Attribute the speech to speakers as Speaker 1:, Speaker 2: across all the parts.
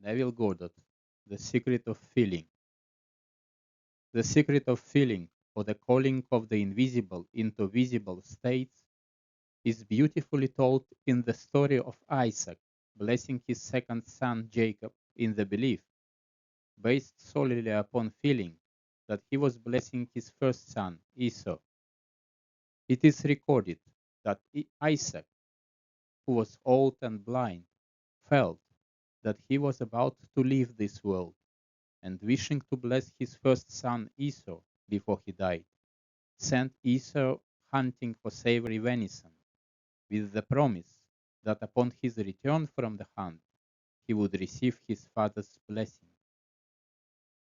Speaker 1: Neville Goddard, The Secret of Feeling. The secret of feeling, or the calling of the invisible into visible states, is beautifully told in the story of Isaac blessing his second son Jacob in the belief, based solely upon feeling, that he was blessing his first son Esau. It is recorded that Isaac, who was old and blind, felt that he was about to leave this world, and wishing to bless his first son Esau before he died, sent Esau hunting for savory venison, with the promise that upon his return from the hunt he would receive his father's blessing.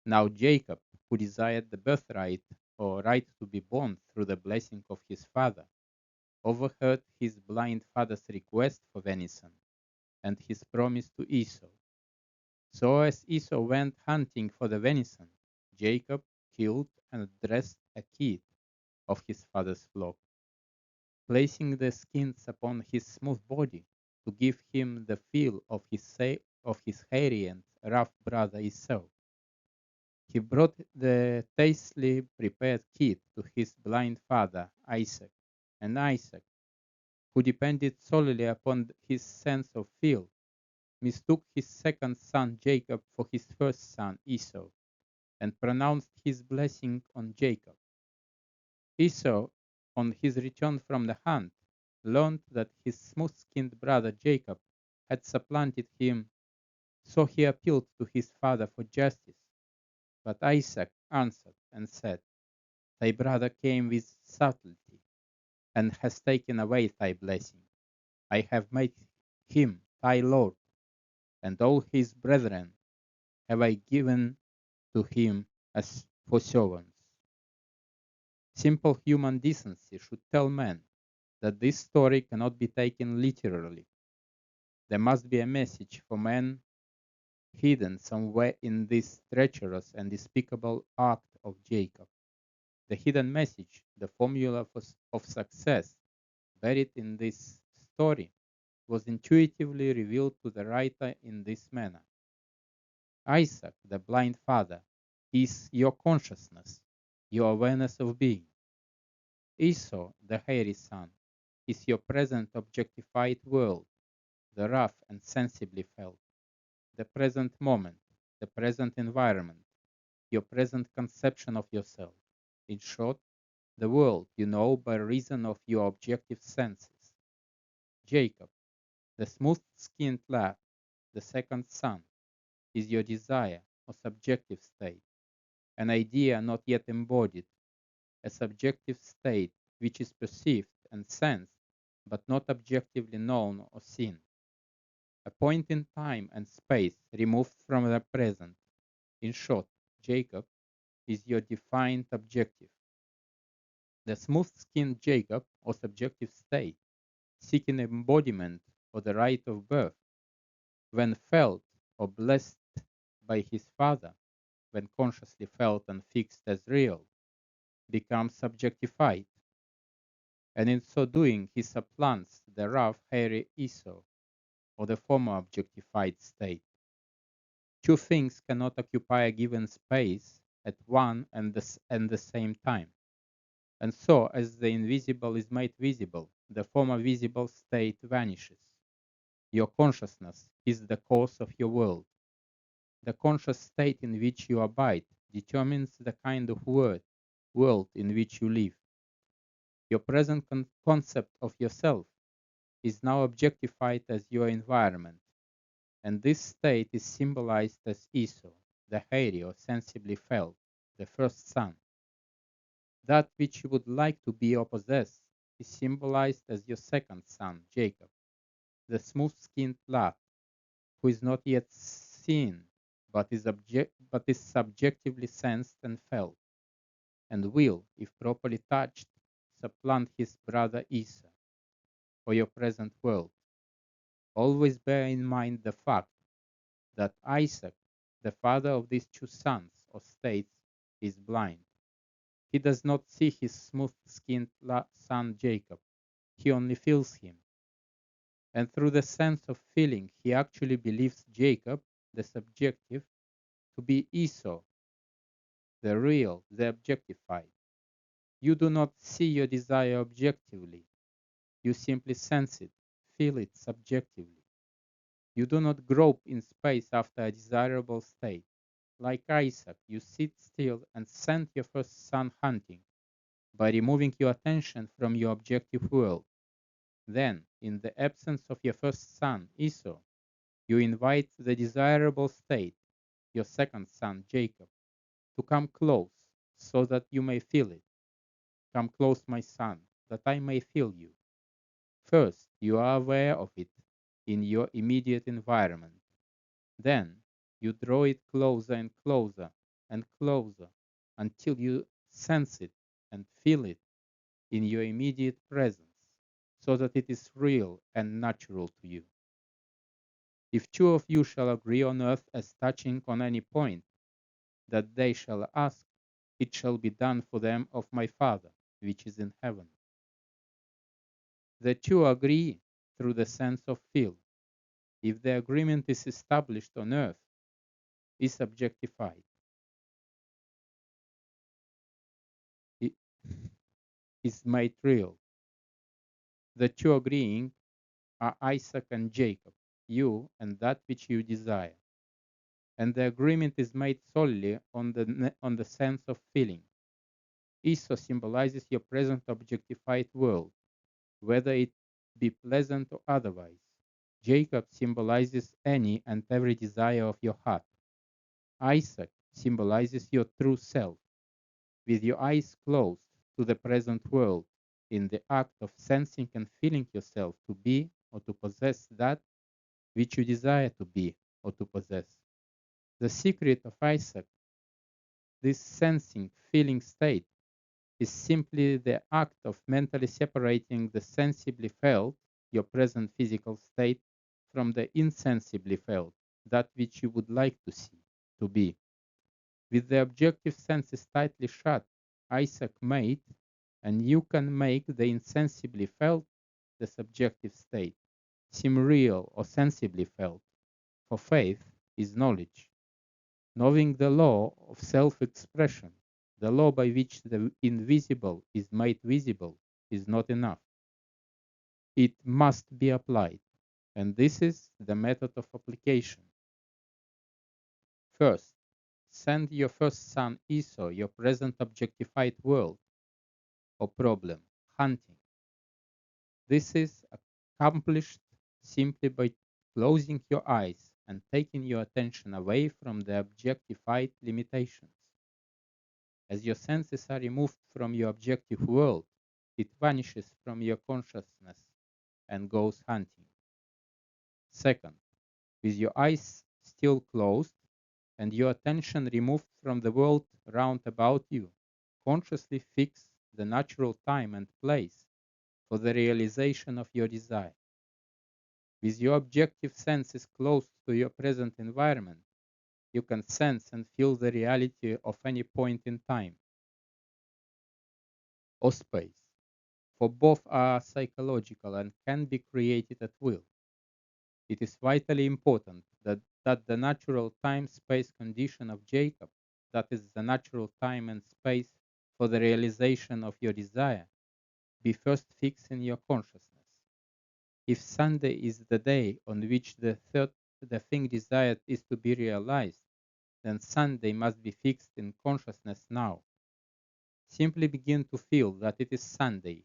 Speaker 1: Now Jacob, who desired the birthright or right to be born through the blessing of his father, overheard his blind father's request for venison and his promise to Esau. So as Esau went hunting for the venison, Jacob killed and dressed a kid of his father's flock, placing the skins upon his smooth body to give him the feel of his hairy and rough brother Esau. He brought the tastily prepared kid to his blind father Isaac, and Isaac, who depended solely upon his sense of feel, mistook his second son Jacob for his first son Esau, and pronounced his blessing on Jacob. Esau, on his return from the hunt, learned that his smooth-skinned brother Jacob had supplanted him, so he appealed to his father for justice. But Isaac answered and said, "Thy brother came with subtlety, and has taken away thy blessing. I have made him thy lord, and all his brethren have I given to him as for servants." Simple human decency should tell men that this story cannot be taken literally. There must be a message for men hidden somewhere in this treacherous and despicable act of Jacob. The hidden message, the formula of success buried in this story, was intuitively revealed to the writer in this manner. Isaac, the blind father, is your consciousness, your awareness of being. Esau, the hairy son, is your present objectified world, the rough and sensibly felt, the present moment, the present environment, your present conception of yourself. In short, the world you know by reason of your objective senses. Jacob, the smooth-skinned lad, the second son, is your desire or subjective state, an idea not yet embodied, a subjective state which is perceived and sensed but not objectively known or seen, a point in time and space removed from the present. In short, Jacob is your defined objective. The smooth-skinned Jacob, or subjective state, seeking embodiment or the right of birth, when felt or blessed by his father, when consciously felt and fixed as real, becomes subjectified, and in so doing he supplants the rough, hairy Esau, or the former objectified state. Two things cannot occupy a given space at one and the same time. And so, as the invisible is made visible, the former visible state vanishes. Your consciousness is the cause of your world. The conscious state in which you abide determines the kind of world in which you live. Your present concept of yourself is now objectified as your environment, and this state is symbolized as Esau, the hairy or sensibly felt, the first son. That which you would like to be or possess is symbolized as your second son, Jacob, the smooth-skinned lad, who is not yet seen, but is subjectively sensed and felt, and will, if properly touched, supplant his brother Esau, or your present world. Always bear in mind the fact that Isaac, the father of these two sons or states, is blind. He does not see his smooth-skinned son Jacob, he only feels him. And through the sense of feeling, he actually believes Jacob, the subjective, to be Esau, the real, the objectified. You do not see your desire objectively. You simply sense it, feel it subjectively. You do not grope in space after a desirable state. Like Isaac, you sit still and send your first son hunting by removing your attention from your objective world. Then, in the absence of your first son, Esau, you invite the desirable state, your second son, Jacob, to come close so that you may feel it. Come close, my son, that I may feel you. First, you are aware of it in your immediate environment. Then, you draw it closer and closer and closer until you sense it and feel it in your immediate presence, so that it is real and natural to you. If two of you shall agree on earth as touching on any point that they shall ask, it shall be done for them of my Father which is in heaven. The two agree through the sense of feel. If the agreement is established on earth, is objectified. It is made real. The two agreeing are Isaac and Jacob, you and that which you desire. And the agreement is made solely on the sense of feeling. Esau symbolizes your present objectified world, whether it be pleasant or otherwise. Jacob symbolizes any and every desire of your heart. Isaac symbolizes your true self, with your eyes closed to the present world, in the act of sensing and feeling yourself to be or to possess that which you desire to be or to possess. The secret of Isaac, this sensing, feeling state, is simply the act of mentally separating the sensibly felt, your present physical state, from the insensibly felt, that which you would like to see, to be. With the objective senses tightly shut, Isaac made, and you can make the insensibly felt, the subjective state, seem real or sensibly felt. For faith is knowledge. Knowing the law of self-expression, the law by which the invisible is made visible, is not enough. It must be applied, and this is the method of application. First, send your first son Esau, your present objectified world or problem, hunting. This is accomplished simply by closing your eyes and taking your attention away from the objectified limitations. As your senses are removed from your objective world, it vanishes from your consciousness and goes hunting. Second, with your eyes still closed and your attention removed from the world round about you, consciously fix the natural time and place for the realization of your desire. With your objective senses close to your present environment, you can sense and feel the reality of any point in time or space, for both are psychological and can be created at will. It is vitally important that the natural time-space condition of Jacob, that is the natural time and space for the realization of your desire, be first fixed in your consciousness. If Sunday is the day on which the thing desired is to be realized, then Sunday must be fixed in consciousness now. Simply begin to feel that it is Sunday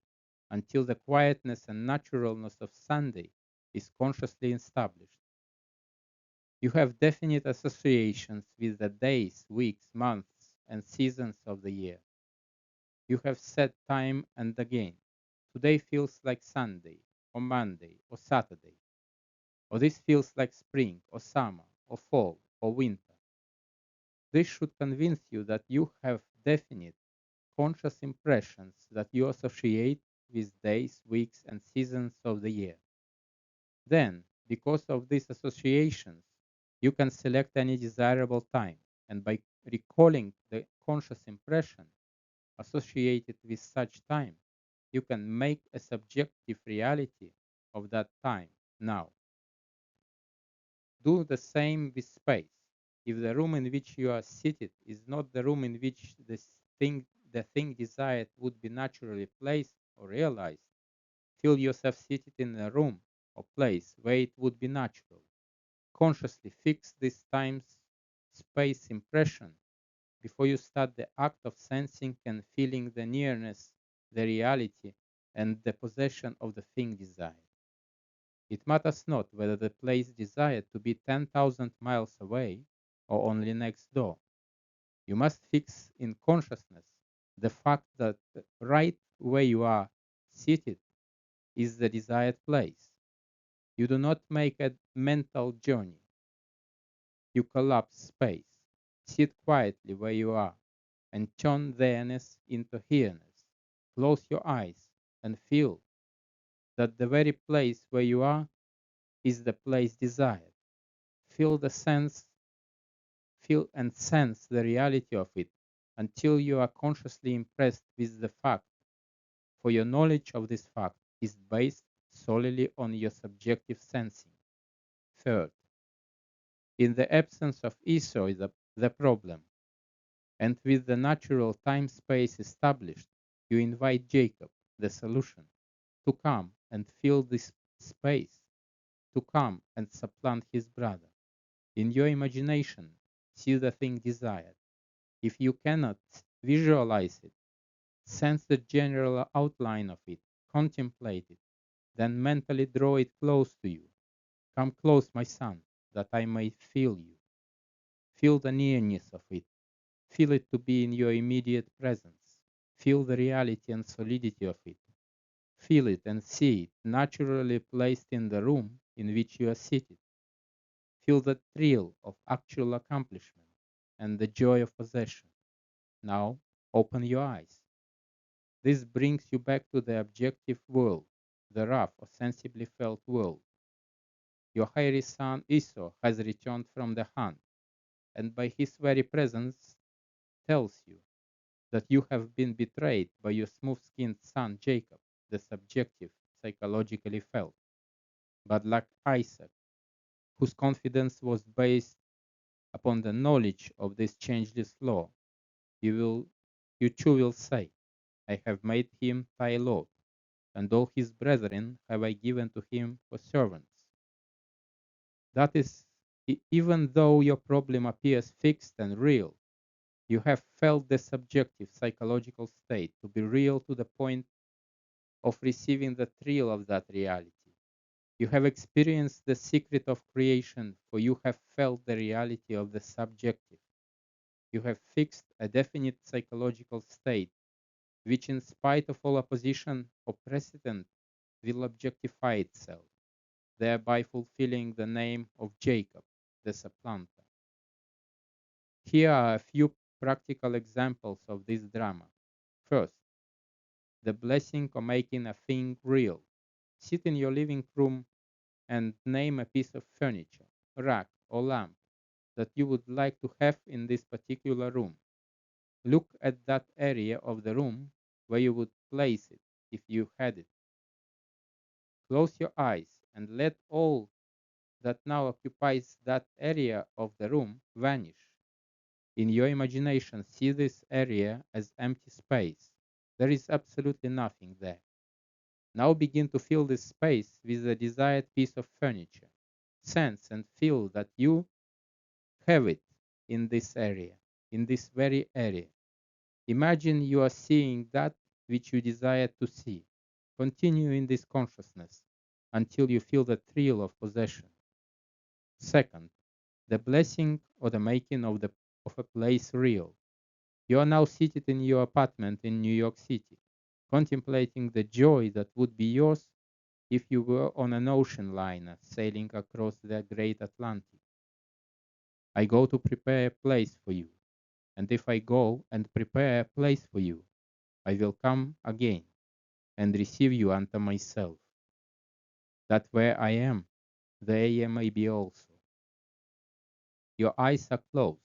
Speaker 1: until the quietness and naturalness of Sunday is consciously established. You have definite associations with the days, weeks, months, and seasons of the year. You have said time and again, today feels like Sunday, or Monday, or Saturday, or this feels like spring, or summer, or fall, or winter. This should convince you that you have definite, conscious impressions that you associate with days, weeks, and seasons of the year. Then, because of these associations, you can select any desirable time, and by recalling the conscious impression associated with such time, you can make a subjective reality of that time now. Do the same with space. If the room in which you are seated is not the room in which the thing desired would be naturally placed or realized, feel yourself seated in a room or place where it would be natural. Consciously fix this time space impression before you start the act of sensing and feeling the nearness, the reality, and the possession of the thing desired. It matters not whether the place desired to be 10,000 miles away or only next door. You must fix in consciousness the fact that right where you are seated is the desired place. You do not make a mental journey. You collapse space. Sit quietly where you are and turn there-ness into here-ness. Close your eyes and feel that the very place where you are is the place desired. Feel the sense, feel and sense the reality of it until you are consciously impressed with the fact, for your knowledge of this fact is based solely on your subjective sensing. Third, in the absence of Esau is the problem, and with the natural time-space established, you invite Jacob, the solution, to come and fill this space, to come and supplant his brother. In your imagination, see the thing desired. If you cannot visualize it, sense the general outline of it, contemplate it, then mentally draw it close to you. Come close, my son, that I may feel you. Feel the nearness of it. Feel it to be in your immediate presence. Feel the reality and solidity of it. Feel it and see it naturally placed in the room in which you are seated. Feel the thrill of actual accomplishment and the joy of possession. Now, open your eyes. This brings you back to the objective world, the rough or sensibly felt world. Your hairy son Esau has returned from the hunt, and by his very presence tells you that you have been betrayed by your smooth-skinned son Jacob, the subjective, psychologically felt. But like Isaac, whose confidence was based upon the knowledge of this changeless law, you will you too will say, I have made him thy Lord, and all his brethren have I given to him for servants. That is, even though your problem appears fixed and real, you have felt the subjective psychological state to be real to the point of receiving the thrill of that reality. You have experienced the secret of creation, for you have felt the reality of the subjective. You have fixed a definite psychological state, which, in spite of all opposition or precedent, will objectify itself, thereby fulfilling the name of Jacob, the supplanter. Here are a few practical examples of this drama. First, the blessing of making a thing real. Sit in your living room and name a piece of furniture, rack, or lamp that you would like to have in this particular room. Look at that area of the room where you would place it if you had it. Close your eyes and let all that now occupies that area of the room vanish. In your imagination, see this area as empty space. There is absolutely nothing there. Now begin to fill this space with the desired piece of furniture. Sense and feel that you have it in this area, in this very area. Imagine you are seeing that which you desire to see. Continue in this consciousness until you feel the thrill of possession. Second, the blessing or the making of a place real. You are now seated in your apartment in New York City, contemplating the joy that would be yours if you were on an ocean liner sailing across the great Atlantic. I go to prepare a place for you, and if I go and prepare a place for you, I will come again and receive you unto myself, that where I am, there ye may be also. Your eyes are closed.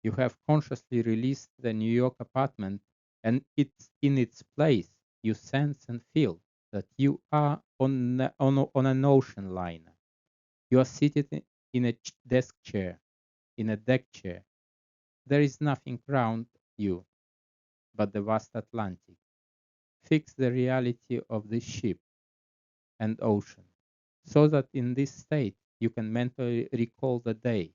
Speaker 1: You have consciously released the New York apartment, and it's in its place you sense and feel that you are on an ocean liner. You are seated in a desk chair, in a deck chair. There is nothing round you but the vast Atlantic. Fix the reality of this ship and ocean, so that in this state you can mentally recall the day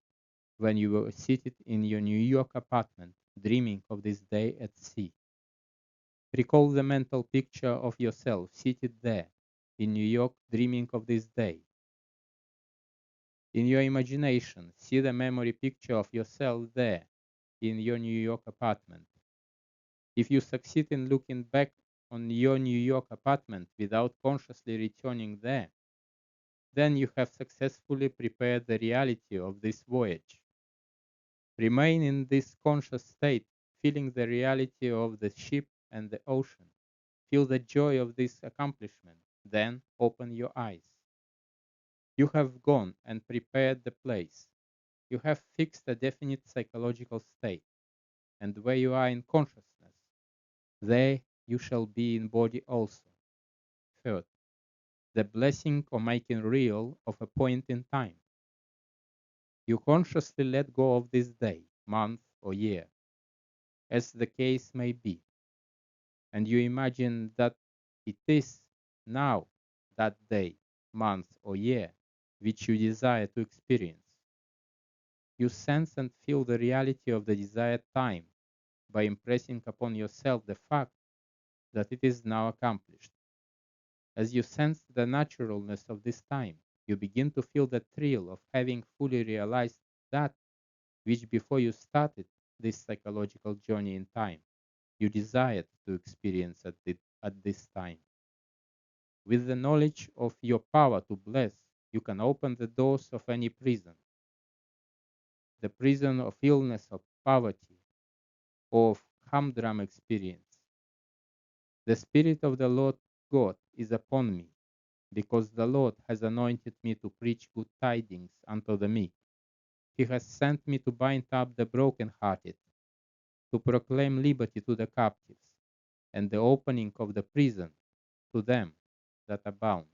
Speaker 1: when you were seated in your New York apartment, dreaming of this day at sea. Recall the mental picture of yourself seated there in New York, dreaming of this day. In your imagination, see the memory picture of yourself there in your New York apartment. If you succeed in looking back on your New York apartment without consciously returning there, then you have successfully prepared the reality of this voyage. Remain in this conscious state, feeling the reality of the ship and the ocean. Feel the joy of this accomplishment. Then open your eyes. You have gone and prepared the place. You have fixed a definite psychological state, and where you are in consciousness, there you shall be in body also. Third, the blessing of making real of a point in time. You consciously let go of this day, month, or year, as the case may be, and you imagine that it is now that day, month, or year which you desire to experience. You sense and feel the reality of the desired time by impressing upon yourself the fact that it is now accomplished. As you sense the naturalness of this time, you begin to feel the thrill of having fully realized that which before you started this psychological journey in time, you desired to experience at this time. With the knowledge of your power to bless, you can open the doors of any prison, the prison of illness, of poverty, or of humdrum experience. The Spirit of the Lord God is upon me, because the Lord has anointed me to preach good tidings unto the meek. He has sent me to bind up the brokenhearted, to proclaim liberty to the captives, and the opening of the prison to them that are bound,